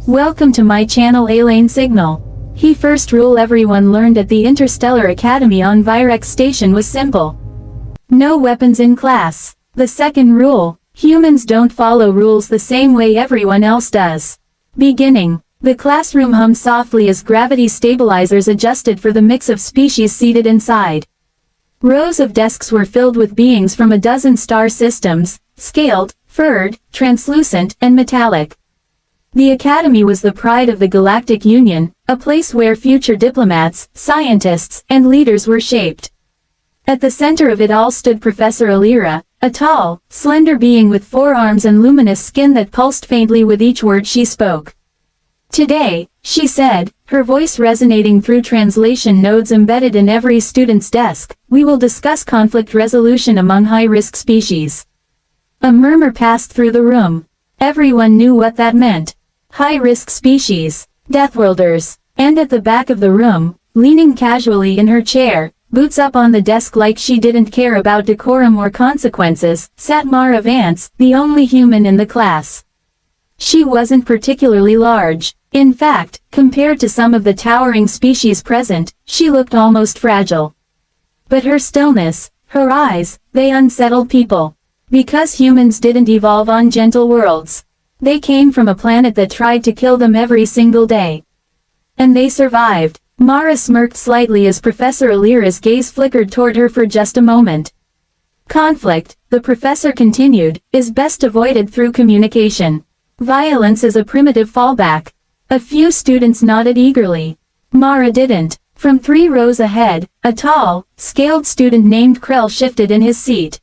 Welcome to my channel Alane Signal. The first rule everyone learned at the Interstellar Academy on Virex station was simple. No weapons in class. The second rule, humans don't follow rules the same way everyone else does. Beginning. The classroom hummed softly as gravity stabilizers adjusted for the mix of species seated inside. Rows of desks were filled with beings from a dozen star systems, scaled, furred, translucent, and metallic. The Academy was the pride of the Galactic Union, a place where future diplomats, scientists, and leaders were shaped. At the center of it all stood Professor Alira, a tall, slender being with 4 arms and luminous skin that pulsed faintly with each word she spoke. Today, she said, her voice resonating through translation nodes embedded in every student's desk, we will discuss conflict resolution among high-risk species. A murmur passed through the room. Everyone knew what that meant. High-risk species, deathworlders, and at the back of the room, leaning casually in her chair, boots up on the desk like she didn't care about decorum or consequences, sat Mara Vance, the only human in the class. She wasn't particularly large. In fact, compared to some of the towering species present, she looked almost fragile. But her stillness, her eyes, they unsettled people. Because humans didn't evolve on gentle worlds. They came from a planet that tried to kill them every single day. And they survived. Mara smirked slightly as Professor Alira's gaze flickered toward her for just a moment. Conflict, the professor continued, is best avoided through communication. Violence is a primitive fallback. A few students nodded eagerly. Mara didn't. From 3 rows ahead, a tall, scaled student named Krell shifted in his seat.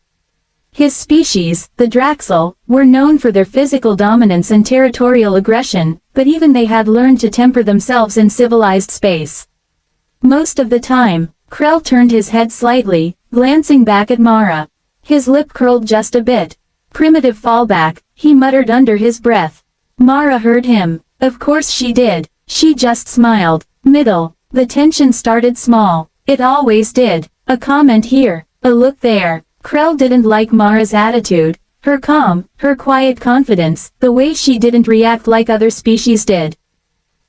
His species, the Draxel, were known for their physical dominance and territorial aggression, but even they had learned to temper themselves in civilized space. Most of the time, Krell turned his head slightly, glancing back at Mara. His lip curled just a bit. Primitive fallback, he muttered under his breath. Mara heard him. Of course she did. She just smiled. Middle. The tension started small. It always did. A comment here. A look there. Krell didn't like Mara's attitude. Her calm, her quiet confidence, the way she didn't react like other species did.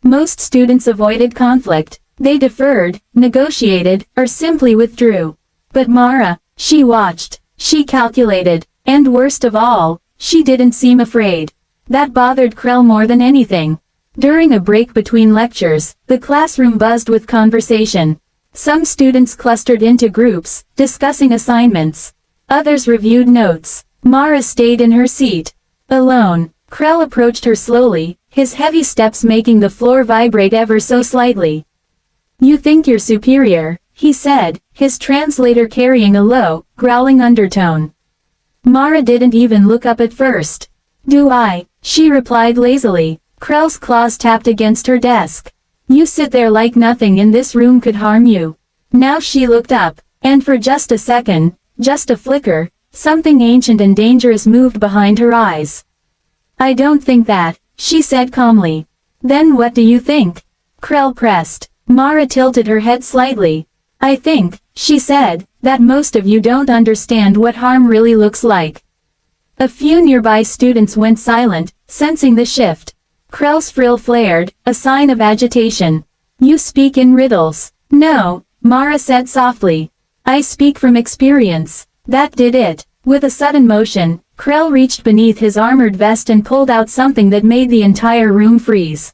Most students avoided conflict. They deferred, negotiated, or simply withdrew. But Mara, she watched. She calculated. And worst of all, she didn't seem afraid. That bothered Krell more than anything. During a break between lectures, the classroom buzzed with conversation. Some students clustered into groups, discussing assignments. Others reviewed notes. Mara stayed in her seat. Alone, Krell approached her slowly, his heavy steps making the floor vibrate ever so slightly. You think you're superior, he said, his translator carrying a low, growling undertone. Mara didn't even look up at first. Do I? She replied lazily. Krell's claws tapped against her desk. You sit there like nothing in this room could harm you. Now she looked up, and for just a second, just a flicker, something ancient and dangerous moved behind her eyes. I don't think that, she said calmly. Then what do you think? Krell pressed. Mara tilted her head slightly. I think, she said, that most of you don't understand what harm really looks like. A few nearby students went silent, sensing the shift. Krell's frill flared, a sign of agitation. You speak in riddles. No, Mara said softly. I speak from experience. That did it. With a sudden motion, Krell reached beneath his armored vest and pulled out something that made the entire room freeze.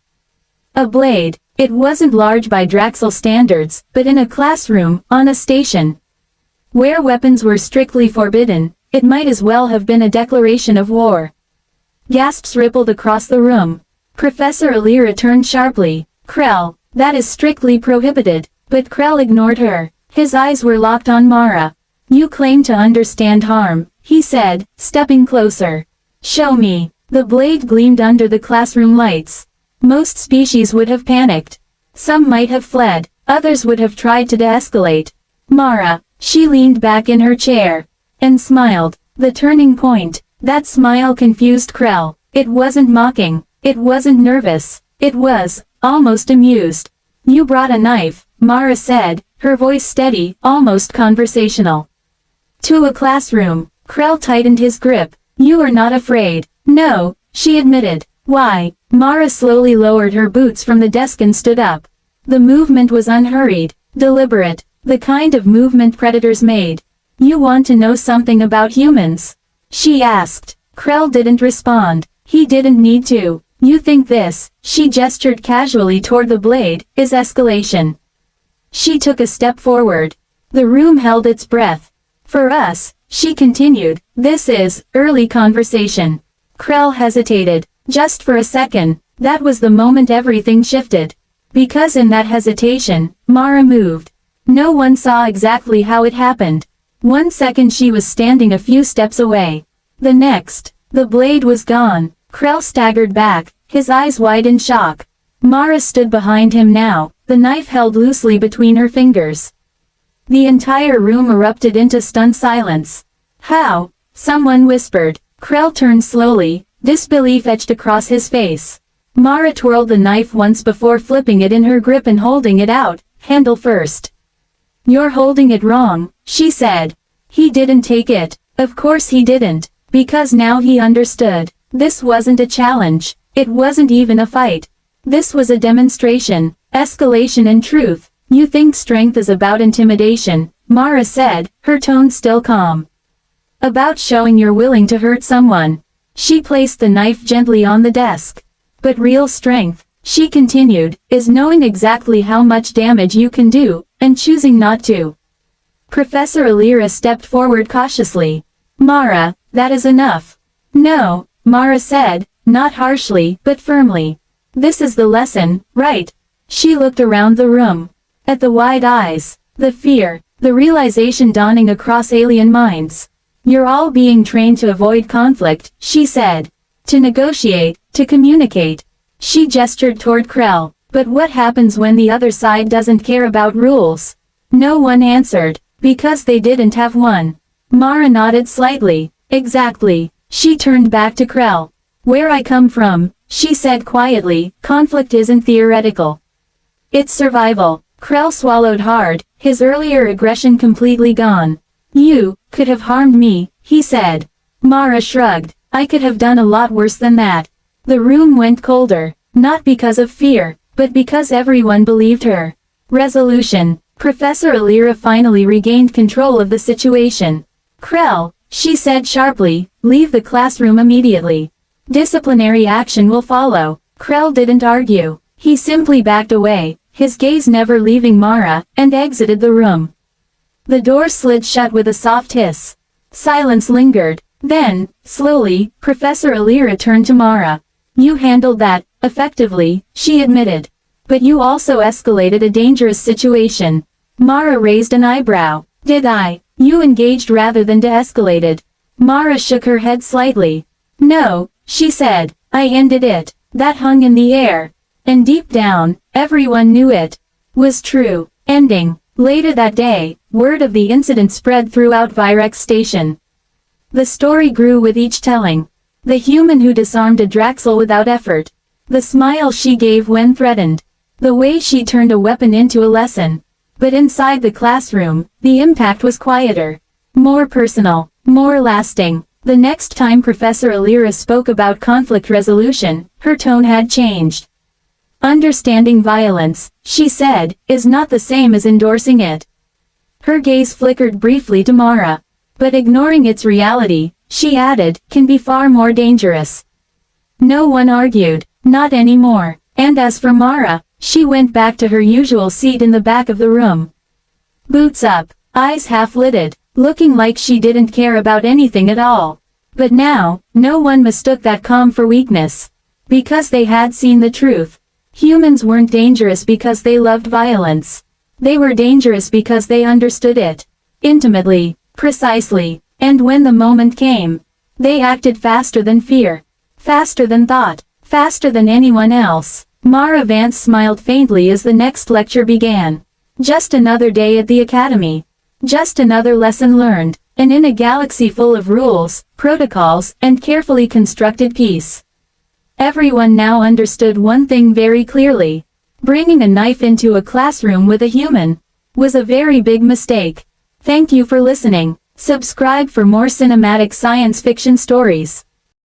A blade. It wasn't large by Draxel standards, but in a classroom, on a station, where weapons were strictly forbidden, it might as well have been a declaration of war. Gasps rippled across the room. Professor Alira turned sharply. Krell, that is strictly prohibited. But Krell ignored her. His eyes were locked on Mara. You claim to understand harm, he said, stepping closer. Show me. The blade gleamed under the classroom lights. Most species would have panicked. Some might have fled. Others would have tried to de-escalate. Mara, she leaned back in her chair. And smiled. The turning point. That smile confused Krell. It wasn't mocking. It wasn't nervous. It was, almost amused. You brought a knife, Mara said, her voice steady, almost conversational. To a classroom. Krell tightened his grip. You are not afraid. No, she admitted. Why? Mara slowly lowered her boots from the desk and stood up. The movement was unhurried, deliberate, the kind of movement predators made. You want to know something about humans? She asked. Krell didn't respond. He didn't need to. You think this, she gestured casually toward the blade, is escalation. She took a step forward. The room held its breath. For us, she continued, this is early conversation. Krell hesitated. Just for a second, that was the moment everything shifted. Because in that hesitation, Mara moved. No one saw exactly how it happened. 1 second she was standing a few steps away. The next, the blade was gone. Krell staggered back, his eyes wide in shock. Mara stood behind him now, the knife held loosely between her fingers. The entire room erupted into stunned silence. How? Someone whispered. Krell turned slowly, disbelief etched across his face. Mara twirled the knife once before flipping it in her grip and holding it out, handle first. You're holding it wrong, she said. He didn't take it. Of course he didn't, because now he understood. This wasn't a challenge. It wasn't even a fight. This was a demonstration, escalation and truth. You think strength is about intimidation, Mara said, her tone still calm. About showing you're willing to hurt someone. She placed the knife gently on the desk. But real strength, she continued, is knowing exactly how much damage you can do, and choosing not to. Professor Alira stepped forward cautiously. Mara, that is enough. No, Mara said, not harshly, but firmly. This is the lesson, right? She looked around the room. At the wide eyes, the fear, the realization dawning across alien minds. You're all being trained to avoid conflict, she said. To negotiate, to communicate. She gestured toward Krell. But what happens when the other side doesn't care about rules? No one answered, because they didn't have one. Mara nodded slightly. Exactly. She turned back to Krell. Where I come from, she said quietly, conflict isn't theoretical. It's survival. Krell swallowed hard, his earlier aggression completely gone. You could have harmed me, he said. Mara shrugged. I could have done a lot worse than that. The room went colder, not because of fear, but because everyone believed her. Resolution. Professor Alira finally regained control of the situation. Krell, she said sharply, leave the classroom immediately. Disciplinary action will follow. Krell didn't argue. He simply backed away, his gaze never leaving Mara, and exited the room. The door slid shut with a soft hiss. Silence lingered. Then, slowly, Professor Alira turned to Mara. You handled that, effectively, she admitted. But you also escalated a dangerous situation. Mara raised an eyebrow. Did I? You engaged rather than de-escalated. Mara shook her head slightly. No, she said, I ended it. That hung in the air. And deep down, everyone knew it was true. Ending. Later that day, word of the incident spread throughout Virex station. The story grew with each telling. The human who disarmed a Draxel without effort. The smile she gave when threatened. The way she turned a weapon into a lesson. But inside the classroom, the impact was quieter. More personal. More lasting. The next time Professor Alira spoke about conflict resolution, her tone had changed. Understanding violence, she said, is not the same as endorsing it. Her gaze flickered briefly to Mara. But ignoring its reality, she added, can be far more dangerous. No one argued, not anymore. And as for Mara, she went back to her usual seat in the back of the room. Boots up, eyes half-lidded, looking like she didn't care about anything at all. But now, no one mistook that calm for weakness. Because they had seen the truth. Humans weren't dangerous because they loved violence. They were dangerous because they understood it. Intimately, precisely, and when the moment came, they acted faster than fear. Faster than thought. Faster than anyone else. Mara Vance smiled faintly as the next lecture began. Just another day at the academy. Just another lesson learned, and in a galaxy full of rules, protocols, and carefully constructed peace. Everyone now understood one thing very clearly. Bringing a knife into a classroom with a human was a very big mistake. Thank you for listening. Subscribe for more cinematic science fiction stories.